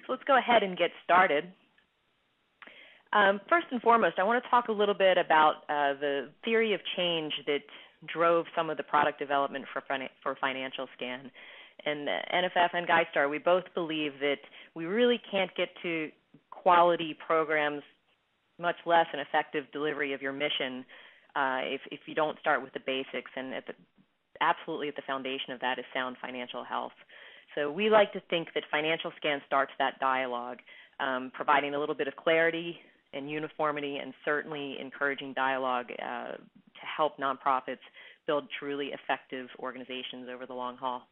So let's go ahead and get started. First and foremost, I want to talk a little bit about the theory of change that drove some of the product development for Financial Scan. And NFF and GuideStar, we both believe that we really can't get to quality programs, much less an effective delivery of your mission, if you don't start with the basics. And absolutely at the foundation of that is sound financial health. So we like to think that Financial Scan starts that dialogue, providing a little bit of clarity and uniformity, and certainly encouraging dialogue to help nonprofits build truly effective organizations over the long haul.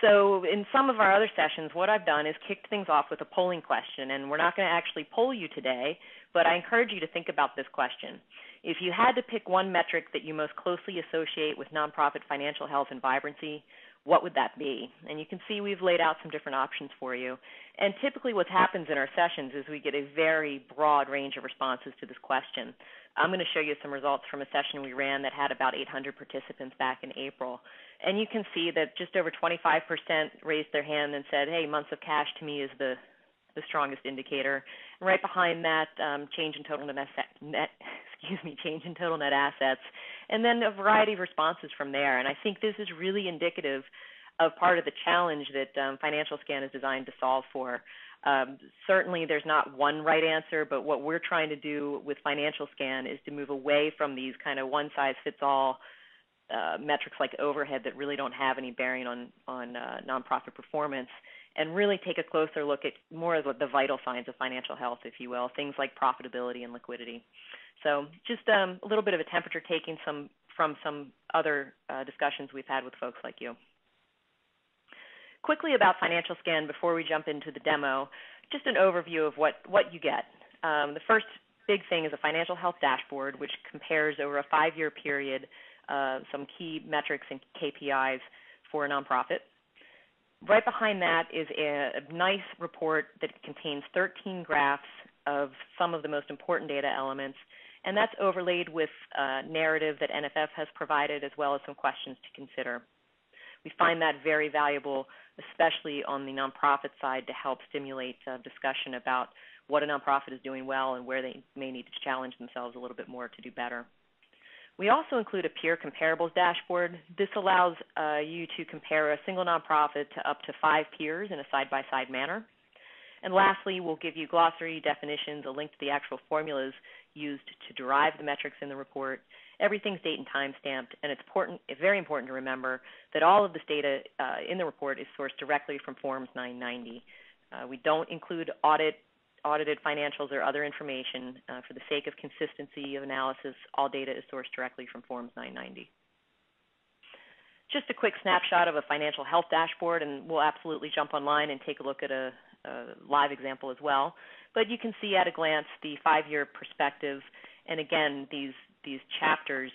So in some of our other sessions, what I've done is kicked things off with a polling question, and we're not going to actually poll you today, but I encourage you to think about this question. If you had to pick one metric that you most closely associate with nonprofit financial health and vibrancy, what would that be? And you can see we've laid out some different options for you. And typically what happens in our sessions is we get a very broad range of responses to this question. I'm going to show you some results from a session we ran that had about 800 participants back in April. And you can see that just over 25% raised their hand and said, hey, months of cash to me is the strongest indicator. And right behind that, change in total net assets, and then a variety of responses from there. And I think this is really indicative of part of the challenge that Financial Scan is designed to solve for. Certainly there's not one right answer, but what we're trying to do with Financial Scan is to move away from these kind of one-size-fits-all metrics like overhead that really don't have any bearing on nonprofit performance, and really take a closer look at more of the vital signs of financial health, if you will, things like profitability and liquidity. So just a little bit of a temperature taking from some other discussions we've had with folks like you. Quickly about Financial Scan before we jump into the demo, just an overview of what you get. The first big thing is a financial health dashboard, which compares over a 5-year period some key metrics and KPIs for a nonprofit. Right behind that is a nice report that contains 13 graphs of some of the most important data elements, and that's overlaid with a narrative that NFF has provided, as well as some questions to consider. We find that very valuable, especially on the nonprofit side, to help stimulate discussion about what a nonprofit is doing well and where they may need to challenge themselves a little bit more to do better. We also include a peer comparables dashboard. This allows you to compare a single nonprofit to up to 5 peers in a side-by-side manner. And lastly, we'll give you glossary definitions, a link to the actual formulas used to derive the metrics in the report. Everything's date and time stamped, and it's very important to remember that all of this data in the report is sourced directly from Forms 990. We don't include audited financials or other information. For the sake of consistency of analysis, all data is sourced directly from Forms 990. Just a quick snapshot of a financial health dashboard, and we'll absolutely jump online and take a look at a live example as well. But you can see at a glance the 5-year perspective, and again, these chapters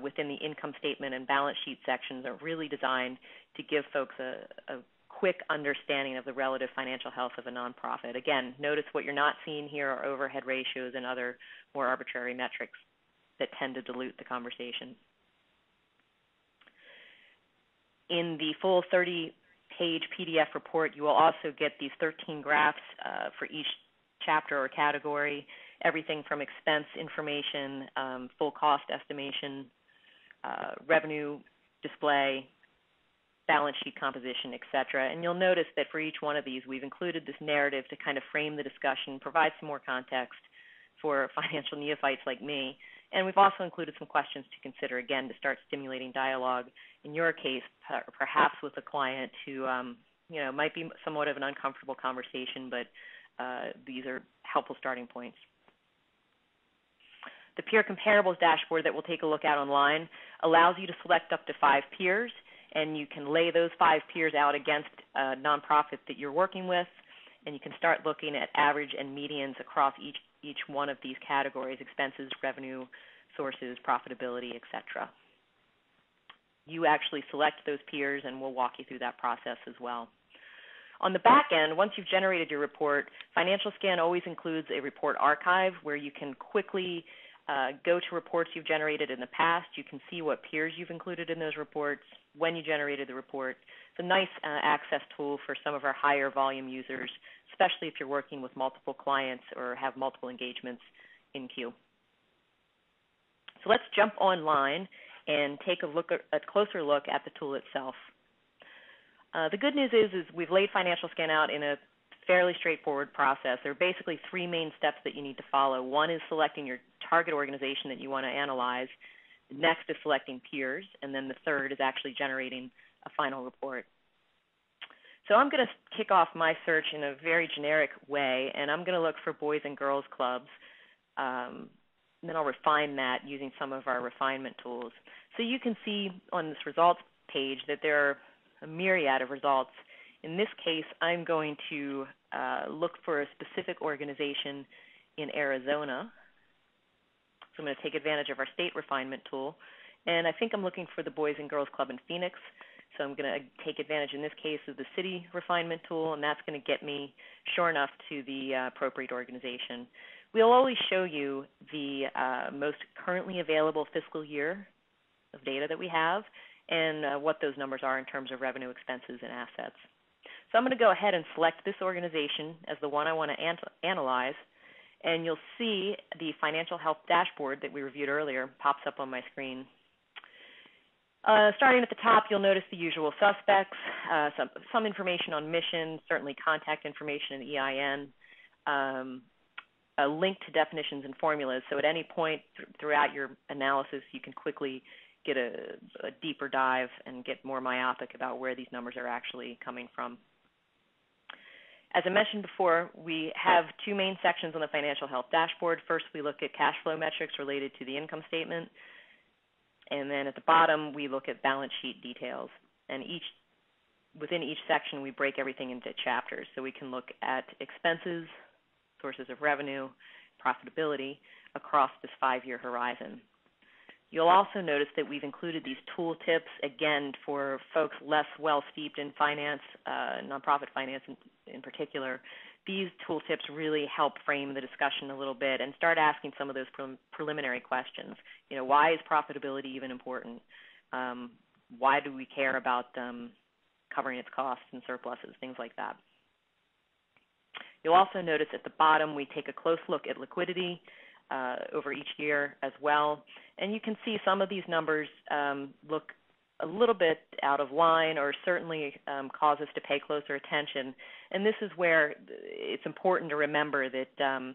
within the income statement and balance sheet sections are really designed to give folks a quick understanding of the relative financial health of a nonprofit. Again, notice what you're not seeing here are overhead ratios and other more arbitrary metrics that tend to dilute the conversation. In the full 30-page PDF report, you will also get these 13 graphs for each chapter or category, everything from expense information, full cost estimation, revenue display, balance sheet composition, et cetera. And you'll notice that for each one of these, we've included this narrative to kind of frame the discussion, provide some more context for financial neophytes like me. And we've also included some questions to consider, again, to start stimulating dialogue, in your case, perhaps with a client who might be somewhat of an uncomfortable conversation, but these are helpful starting points. The peer comparables dashboard that we'll take a look at online allows you to select up to 5 peers, and you can lay those 5 peers out against a nonprofit that you're working with, and you can start looking at average and medians across each one of these categories: expenses, revenue, sources, profitability, et cetera. You actually select those peers, and we'll walk you through that process as well. On the back end, once you've generated your report, Financial Scan always includes a report archive where you can quickly go to reports you've generated in the past. You can see what peers you've included in those reports, when you generated the report. It's a nice access tool for some of our higher volume users, especially if you're working with multiple clients or have multiple engagements in queue. So let's jump online and take a closer look at the tool itself. The good news is we've laid Financial Scan out in a fairly straightforward process. There are basically three main steps that you need to follow. One is selecting your target organization that you want to analyze. The next is selecting peers, and then the third is actually generating a final report. So I'm going to kick off my search in a very generic way, and I'm going to look for boys and girls clubs. And then I'll refine that using some of our refinement tools. So you can see on this results page that there are a myriad of results. In this case, I'm going to look for a specific organization in Arizona. So I'm going to take advantage of our state refinement tool. And I think I'm looking for the Boys and Girls Club in Phoenix. So I'm going to take advantage, in this case, of the city refinement tool, and that's going to get me, sure enough, to the appropriate organization. We'll always show you the most currently available fiscal year of data that we have and what those numbers are in terms of revenue, expenses, and assets. So I'm going to go ahead and select this organization as the one I want to analyze, and you'll see the financial health dashboard that we reviewed earlier pops up on my screen. Starting at the top, you'll notice the usual suspects, some information on mission, certainly contact information and EIN, a link to definitions and formulas. So at any point throughout your analysis, you can quickly get a deeper dive and get more myopic about where these numbers are actually coming from. As I mentioned before, we have two main sections on the financial health dashboard. First, we look at cash flow metrics related to the income statement. And then at the bottom, we look at balance sheet details. And within each section, we break everything into chapters. So we can look at expenses, sources of revenue, profitability across this 5-year horizon. You'll also notice that we've included these tool tips, again, for folks less well-steeped in finance, nonprofit finance in particular. These tool tips really help frame the discussion a little bit and start asking some of those preliminary questions. You know, why is profitability even important? Why do we care about covering its costs and surpluses, things like that. You'll also notice at the bottom we take a close look at liquidity over each year as well. And you can see some of these numbers look a little bit out of line or certainly cause us to pay closer attention. And this is where it's important to remember that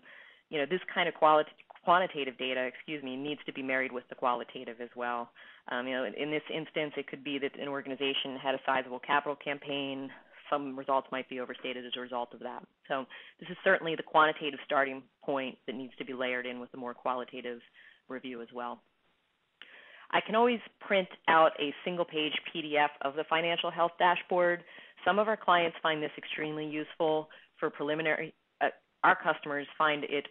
you know, this kind of quantitative data, needs to be married with the qualitative as well. You know, in this instance, it could be that an organization had a sizable capital campaign. Some results might be overstated as a result of that. So this is certainly the quantitative starting point that needs to be layered in with the more qualitative review as well. I can always print out a single-page PDF of the financial health dashboard. Some of our clients find this extremely useful for preliminary. Our customers find it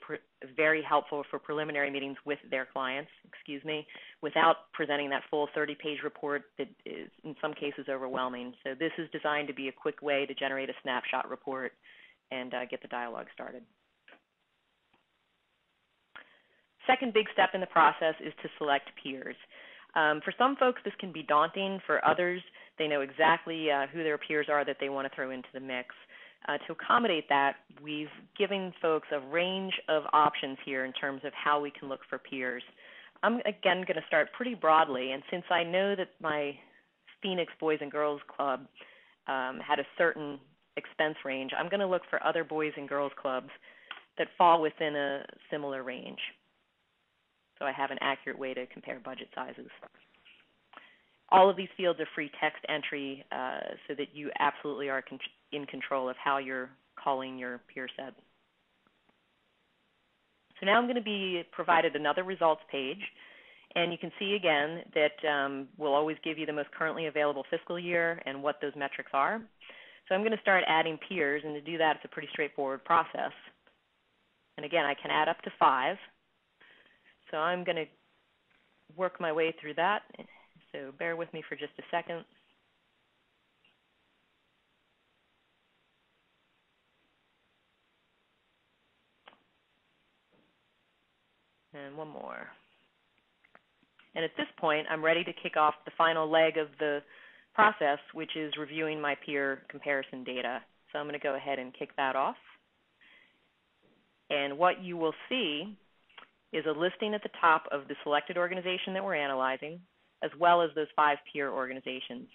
very helpful for preliminary meetings with their clients, without presenting that full 30-page report that is in some cases overwhelming. So this is designed to be a quick way to generate a snapshot report and get the dialogue started. Second big step in the process is to select peers. For some folks, this can be daunting. For others, they know exactly who their peers are that they want to throw into the mix. To accommodate that, we've given folks a range of options here in terms of how we can look for peers. I'm, again, going to start pretty broadly, and since I know that my Phoenix Boys and Girls Club had a certain expense range, I'm going to look for other Boys and Girls Clubs that fall within a similar range, so I have an accurate way to compare budget sizes. All of these fields are free text entry so that you absolutely are in control of how you're calling your peer set. So now I'm going to be provided another results page, and you can see again that we'll always give you the most currently available fiscal year and what those metrics are. So I'm going to start adding peers, and to do that, it's a pretty straightforward process. And again, I can add up to 5. So I'm going to work my way through that. So bear with me for just a second. And one more. And at this point, I'm ready to kick off the final leg of the process, which is reviewing my peer comparison data. So I'm going to go ahead and kick that off. And what you will see is a listing at the top of the selected organization that we're analyzing, as well as those 5 peer organizations.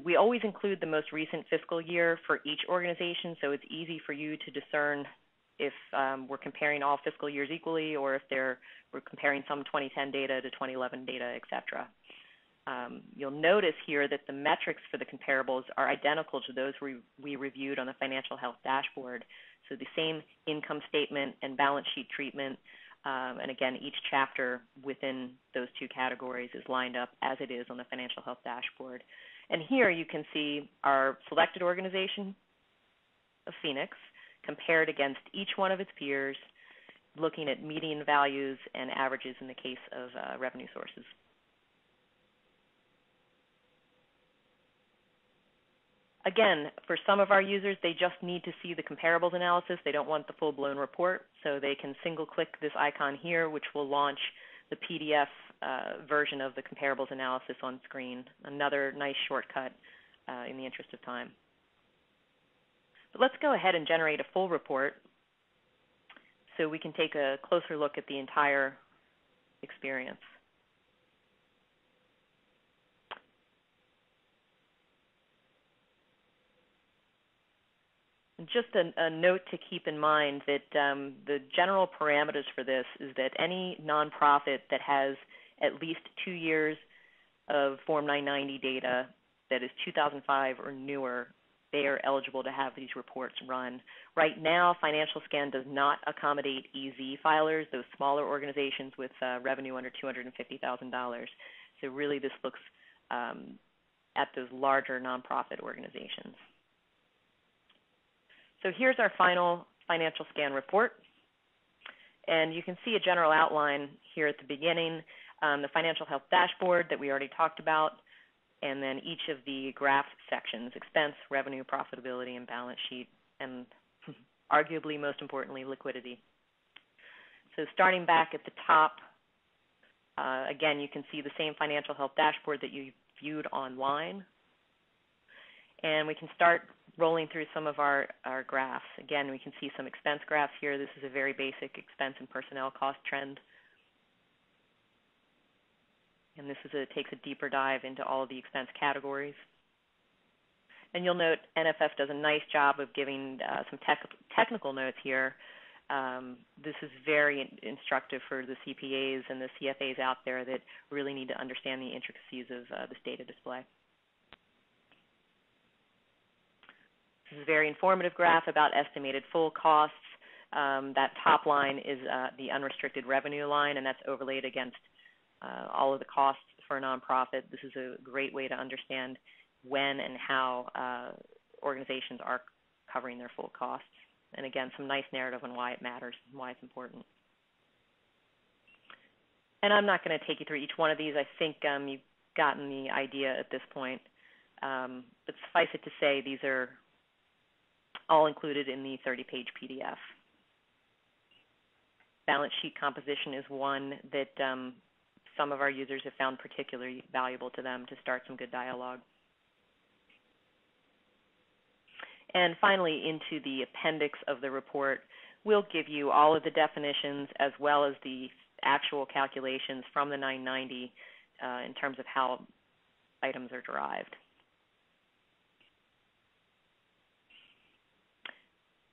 We always include the most recent fiscal year for each organization, so it's easy for you to discern if we're comparing all fiscal years equally, or if we're comparing some 2010 data to 2011 data, et cetera. You'll notice here that the metrics for the comparables are identical to those we reviewed on the financial health dashboard. So the same income statement and balance sheet treatment, and again, each chapter within those 2 categories is lined up as it is on the financial health dashboard. And here you can see our selected organization of Phoenix compared against each one of its peers, looking at median values and averages in the case of revenue sources. Again, for some of our users, they just need to see the comparables analysis. They don't want the full-blown report, so they can single-click this icon here, which will launch the PDF version of the comparables analysis on screen. Another nice shortcut in the interest of time. But let's go ahead and generate a full report so we can take a closer look at the entire experience. Just a note to keep in mind that the general parameters for this is that any nonprofit that has at least 2 years of Form 990 data that is 2005 or newer, they are eligible to have these reports run. Right now, Financial Scan does not accommodate EZ filers, those smaller organizations with revenue under $250,000. So really this looks at those larger nonprofit organizations. So here's our final Financial Scan report. And you can see a general outline here at the beginning, the financial health dashboard that we already talked about, and then each of the graph sections, expense, revenue, profitability, and balance sheet, and arguably most importantly, liquidity. So starting back at the top, again, you can see the same financial health dashboard that you viewed online. And we can start rolling through some of our graphs. Again, we can see some expense graphs here. This is a very basic expense and personnel cost trend. And this takes a deeper dive into all of the expense categories. And you'll note NFF does a nice job of giving some technical notes here. This is very instructive for the CPAs and the CFAs out there that really need to understand the intricacies of this data display. This is a very informative graph about estimated full costs. That top line is the unrestricted revenue line, and that's overlaid against all of the costs for a nonprofit. This is a great way to understand when and how organizations are covering their full costs. And again, some nice narrative on why it matters and why it's important. And I'm not going to take you through each one of these. I think you've gotten the idea at this point. But suffice it to say, these are all included in the 30-page PDF. Balance sheet composition is one that some of our users have found particularly valuable to them to start some good dialogue. And finally, into the appendix of the report, we'll give you all of the definitions as well as the actual calculations from the 990 in terms of how items are derived.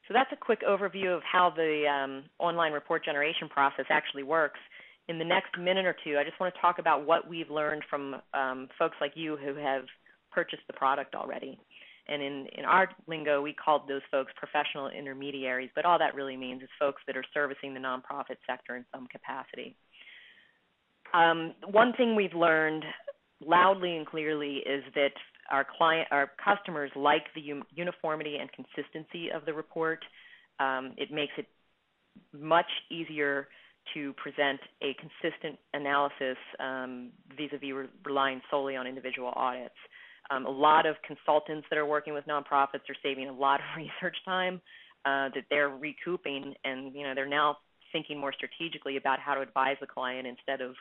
So that's a quick overview of how the online report generation process actually works. In the next minute or two, I just want to talk about what we've learned from folks like you who have purchased the product already. And in our lingo, we called those folks professional intermediaries, but all that really means is folks that are servicing the nonprofit sector in some capacity. One thing we've learned loudly and clearly is that our customers like the uniformity and consistency of the report. It makes it much easier to present a consistent analysis vis-a-vis relying solely on individual audits. A lot of consultants that are working with nonprofits are saving a lot of research time that they're recouping, and they're now thinking more strategically about how to advise the client instead of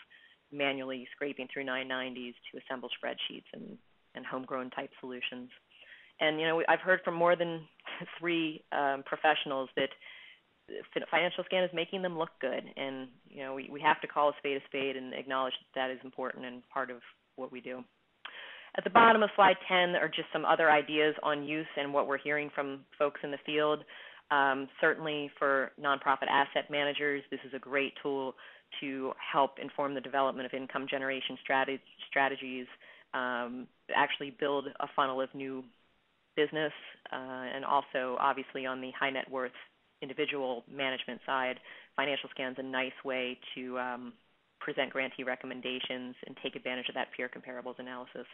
manually scraping through 990s to assemble spreadsheets and homegrown type solutions. And, I've heard from more than three professionals that Financial Scan is making them look good. And, we have to call a spade and acknowledge that is important and part of what we do. At the bottom of slide 10 are just some other ideas on use and what we're hearing from folks in the field. Certainly for nonprofit asset managers, this is a great tool to help inform the development of income generation strategies, actually build a funnel of new business, and also obviously on the high net worth individual management side, Financial Scan's a nice way to present grantee recommendations and take advantage of that peer comparables analysis.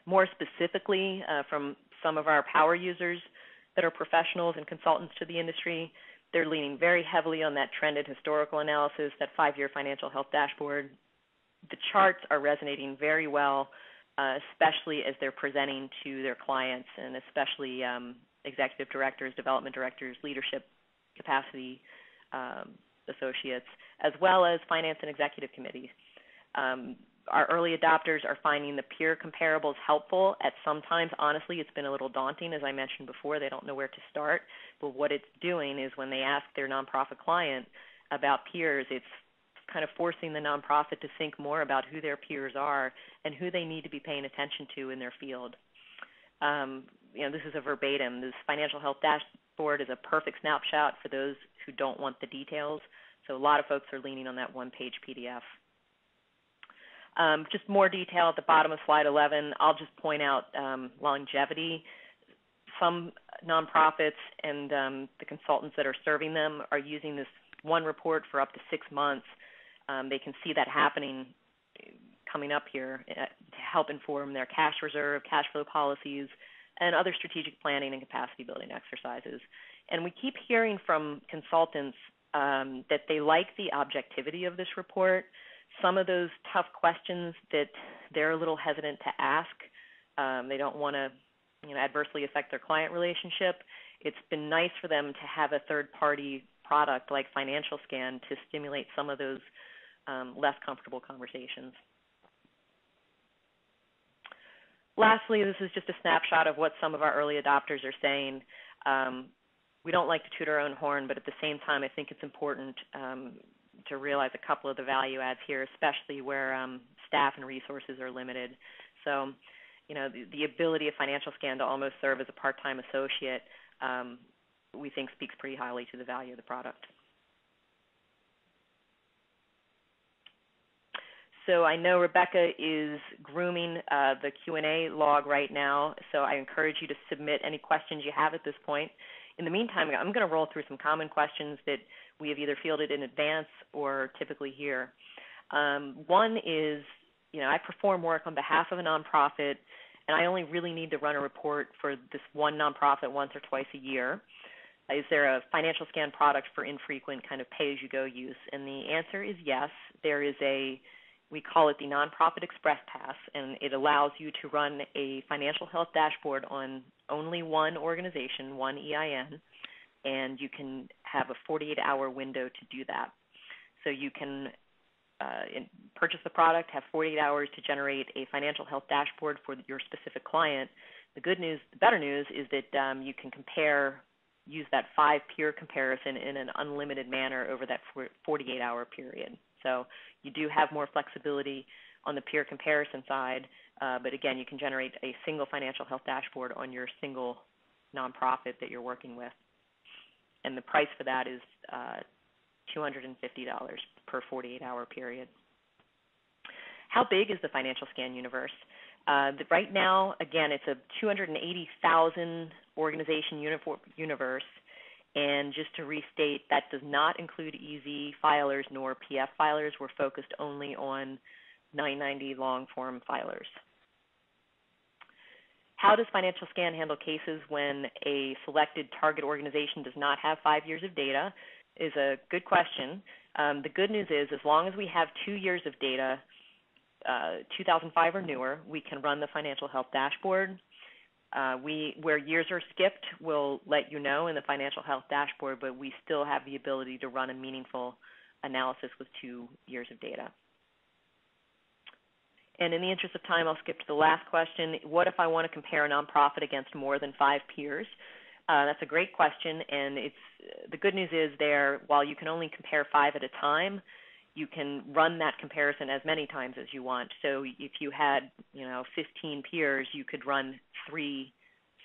More specifically, from some of our power users that are professionals and consultants to the industry, they're leaning very heavily on that trended historical analysis, that 5-year financial health dashboard. The charts are resonating very well, especially as they're presenting to their clients, and especially executive directors, development directors, leadership capacity associates, as well as finance and executive committees. Our early adopters are finding the peer comparables helpful. At sometimes, honestly, it's been a little daunting. As I mentioned before, they don't know where to start. But what it's doing is when they ask their nonprofit client about peers, it's kind of forcing the nonprofit to think more about who their peers are and who they need to be paying attention to in their field. This is a verbatim. This financial health dashboard is a perfect snapshot for those who don't want the details. So a lot of folks are leaning on that one-page PDF. Just more detail at the bottom of slide 11. I'll just point out longevity. Some nonprofits and the consultants that are serving them are using this one report for up to 6 months. They can see that happening coming up here to help inform their cash reserve, cash flow policies, and other strategic planning and capacity building exercises. And we keep hearing from consultants that they like the objectivity of this report. Some of those tough questions that they're a little hesitant to ask, they don't want to adversely affect their client relationship. It's been nice for them to have a third-party product like Financial Scan to stimulate some of those less comfortable conversations. Lastly, this is just a snapshot of what some of our early adopters are saying. We don't like to toot our own horn, but at the same time, I think it's important to realize a couple of the value adds here, especially where staff and resources are limited. So, the ability of Financial Scan to almost serve as a part-time associate, we think speaks pretty highly to the value of the product. So I know Rebecca is grooming the Q&A log right now, so I encourage you to submit any questions you have at this point. In the meantime, I'm going to roll through some common questions that we have either fielded in advance or typically hear. One is, I perform work on behalf of a nonprofit, and I only really need to run a report for this one nonprofit once or twice a year. Is there a Financial Scan product for infrequent kind of pay-as-you-go use? And the answer is yes. There is we call it the Nonprofit Express Pass, and it allows you to run a financial health dashboard on only one organization, one EIN, and you can have a 48-hour window to do that. So you can purchase the product, have 48 hours to generate a financial health dashboard for your specific client. The better news is that you can use that 5-peer comparison in an unlimited manner over that 48-hour period. So you do have more flexibility on the peer comparison side, but again, you can generate a single financial health dashboard on your single nonprofit that you're working with. And the price for that is $250 per 48-hour period. How big is the Financial Scan universe? Right now, again, it's a 280,000 organization universe. And just to restate, that does not include EZ filers nor PF filers. We're focused only on 990 long-form filers. How does Financial Scan handle cases when a selected target organization does not have 5 years of data? Is a good question. The good news is as long as we have 2 years of data, 2005 or newer, we can run the financial health dashboard. Where years are skipped, we'll let you know in the financial health dashboard, but we still have the ability to run a meaningful analysis with 2 years of data. And in the interest of time, I'll skip to the last question. What if I want to compare a nonprofit against more than 5 peers? That's a great question, and the good news is while you can only compare 5 at a time, you can run that comparison as many times as you want. So if you had, 15 peers, you could run 3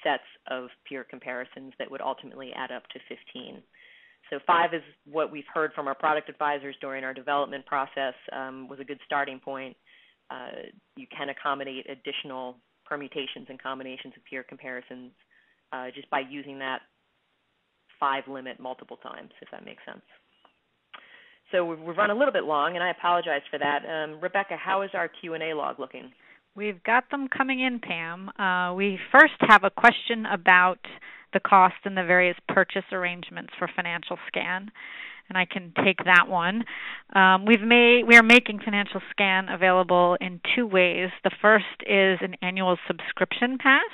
sets of peer comparisons that would ultimately add up to 15. So 5 is what we've heard from our product advisors during our development process, was a good starting point. You can accommodate additional permutations and combinations of peer comparisons just by using that 5 limit multiple times, if that makes sense. So we've run a little bit long, and I apologize for that. Rebecca, how is our Q&A log looking? We've got them coming in, Pam. We first have a question about the cost and the various purchase arrangements for Financial Scan, and I can take that one. We are making Financial Scan available in 2 ways. The first is an annual subscription pass,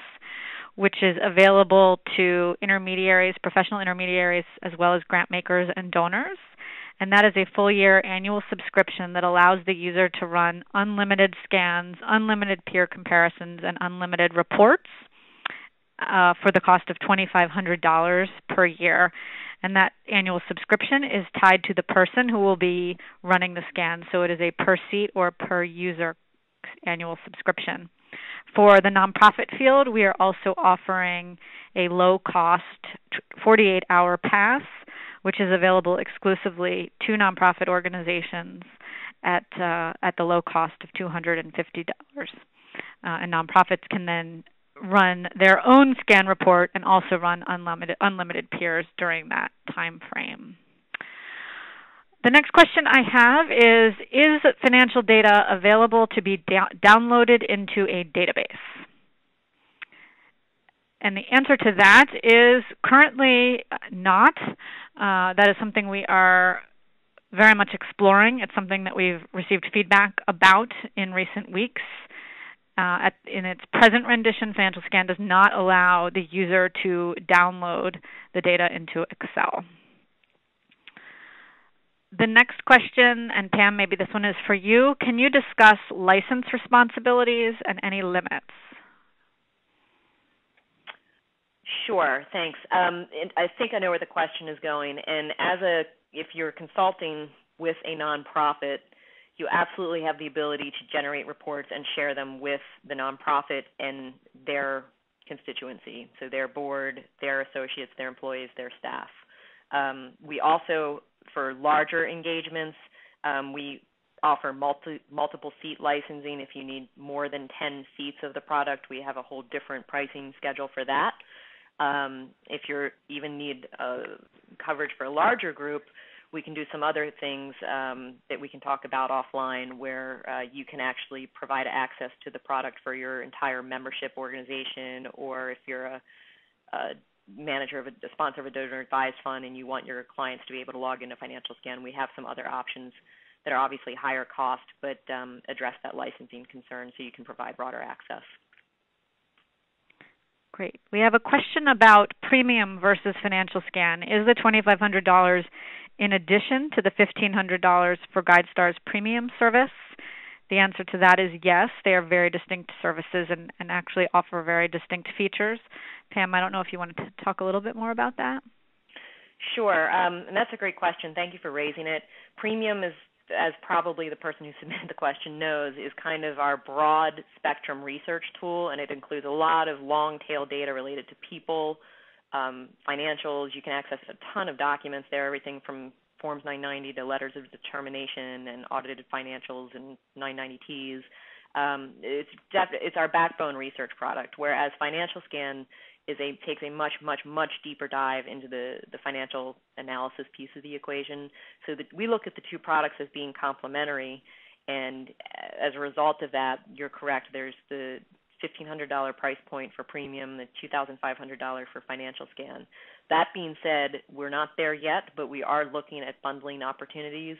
which is available to intermediaries, professional intermediaries, as well as grant makers and donors. And that is a full-year annual subscription that allows the user to run unlimited scans, unlimited peer comparisons, and unlimited reports for the cost of $2,500 per year. And that annual subscription is tied to the person who will be running the scan, so it is a per-seat or per-user annual subscription. For the nonprofit field, we are also offering a low-cost 48-hour pass, which is available exclusively to nonprofit organizations at the low cost of $250. And nonprofits can then run their own scan report and also run unlimited peers during that time frame. The next question I have is financial data available to be downloaded into a database? And the answer to that is currently not. That is something we are very much exploring. It's something that we've received feedback about in recent weeks. In its present rendition, Financial Scan does not allow the user to download the data into Excel. The next question, and Pam, maybe this one is for you. Can you discuss license responsibilities and any limits? Sure, thanks. And I think I know where the question is going. And if you're consulting with a nonprofit, you absolutely have the ability to generate reports and share them with the nonprofit and their constituency, so their board, their associates, their employees, their staff. We also, for larger engagements, we offer multiple seat licensing. If you need more than 10 seats of the product, we have a whole different pricing schedule for that. If you even need coverage for a larger group, we can do some other things that we can talk about offline where you can actually provide access to the product for your entire membership organization, or if you're a manager of a sponsor of a donor advised fund and you want your clients to be able to log into Financial Scan, we have some other options that are obviously higher cost but address that licensing concern so you can provide broader access. Great. We have a question about premium versus Financial Scan. Is the $2,500 in addition to the $1,500 for GuideStar's premium service? The answer to that is yes. They are very distinct services and actually offer very distinct features. Pam, I don't know if you wanted to talk a little bit more about that. Sure, and that's a great question. Thank you for raising it. Premium is, as probably the person who submitted the question knows, is kind of our broad spectrum research tool, and it includes a lot of long tail data related to people, financials. You can access a ton of documents there, everything from Forms 990 to letters of determination and audited financials and 990Ts. It's our backbone research product, whereas Financial Scan takes a much deeper dive into the financial analysis piece of the equation. So that we look at the two products as being complementary, and as a result of that, you're correct. There's the $1,500 price point for premium, the $2,500 for Financial Scan. That being said, we're not there yet, but we are looking at bundling opportunities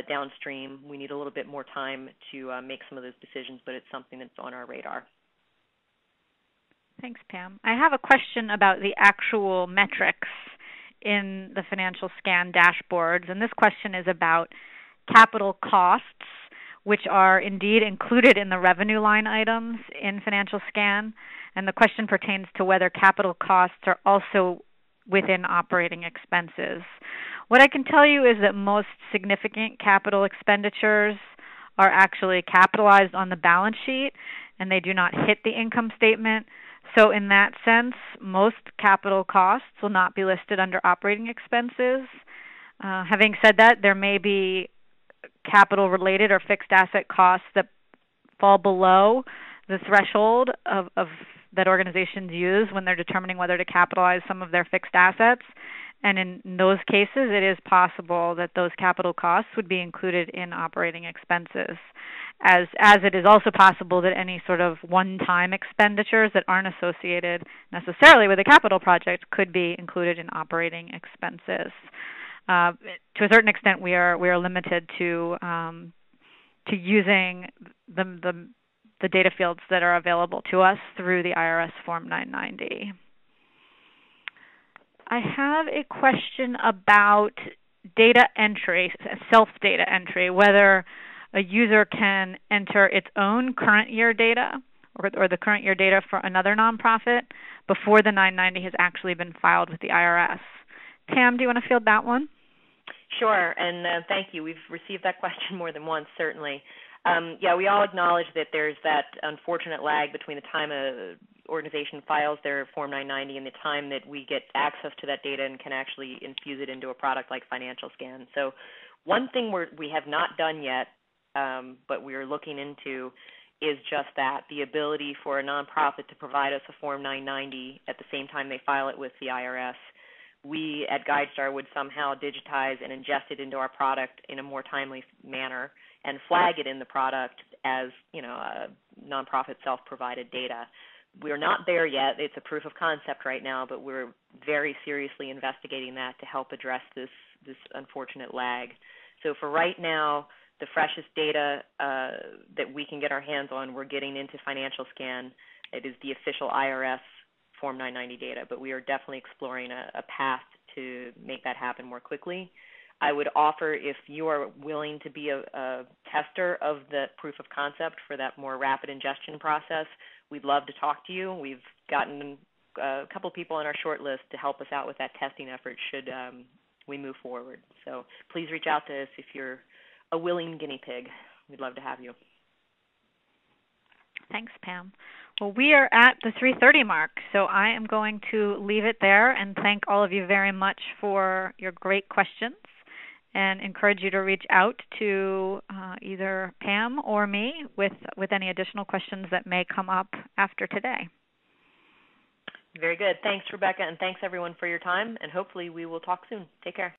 downstream. We need a little bit more time to make some of those decisions, but it's something that's on our radar. Thanks, Pam. I have a question about the actual metrics in the financial scan dashboards, and this question is about capital costs, which are indeed included in the revenue line items in financial scan, and the question pertains to whether capital costs are also within operating expenses. What I can tell you is that most significant capital expenditures are actually capitalized on the balance sheet, and they do not hit the income statement. So in that sense, most capital costs will not be listed under operating expenses. Having said that, there may be capital-related or fixed asset costs that fall below the threshold of that organizations use when they're determining whether to capitalize some of their fixed assets. And in those cases, it is possible that those capital costs would be included in operating expenses, as it is also possible that any sort of one-time expenditures that aren't associated necessarily with a capital project could be included in operating expenses. To a certain extent, we are limited to using the data fields that are available to us through the IRS Form 990. I have a question about data entry, self-data entry, whether a user can enter its own current year data or the current year data for another nonprofit before the 990 has actually been filed with the IRS. Pam, do you want to field that one? Sure, and thank you. We've received that question more than once, certainly. We all acknowledge that there's that unfortunate lag between the time an organization files their Form 990 and the time that we get access to that data and can actually infuse it into a product like Financial Scan. So one thing we have not done yet, but we are looking into, is just that, the ability for a nonprofit to provide us a Form 990 at the same time they file it with the IRS. We at GuideStar would somehow digitize and ingest it into our product in a more timely manner and flag it in the product as, a nonprofit self-provided data. We're not there yet. It's a proof of concept right now, but we're very seriously investigating that to help address this unfortunate lag. So for right now, the freshest data that we can get our hands on, we're getting into Financial Scan. It is the official IRS Form 990 data, but we are definitely exploring a path to make that happen more quickly. I would offer, if you are willing to be a tester of the proof of concept for that more rapid ingestion process, we'd love to talk to you. We've gotten a couple people on our short list to help us out with that testing effort should we move forward. So please reach out to us if you're a willing guinea pig. We'd love to have you. Thanks, Pam. Well, we are at the 3:30 mark, so I am going to leave it there and thank all of you very much for your great questions and encourage you to reach out to either Pam or me with any additional questions that may come up after today. Very good. Thanks, Rebecca, and thanks, everyone, for your time, and hopefully we will talk soon. Take care.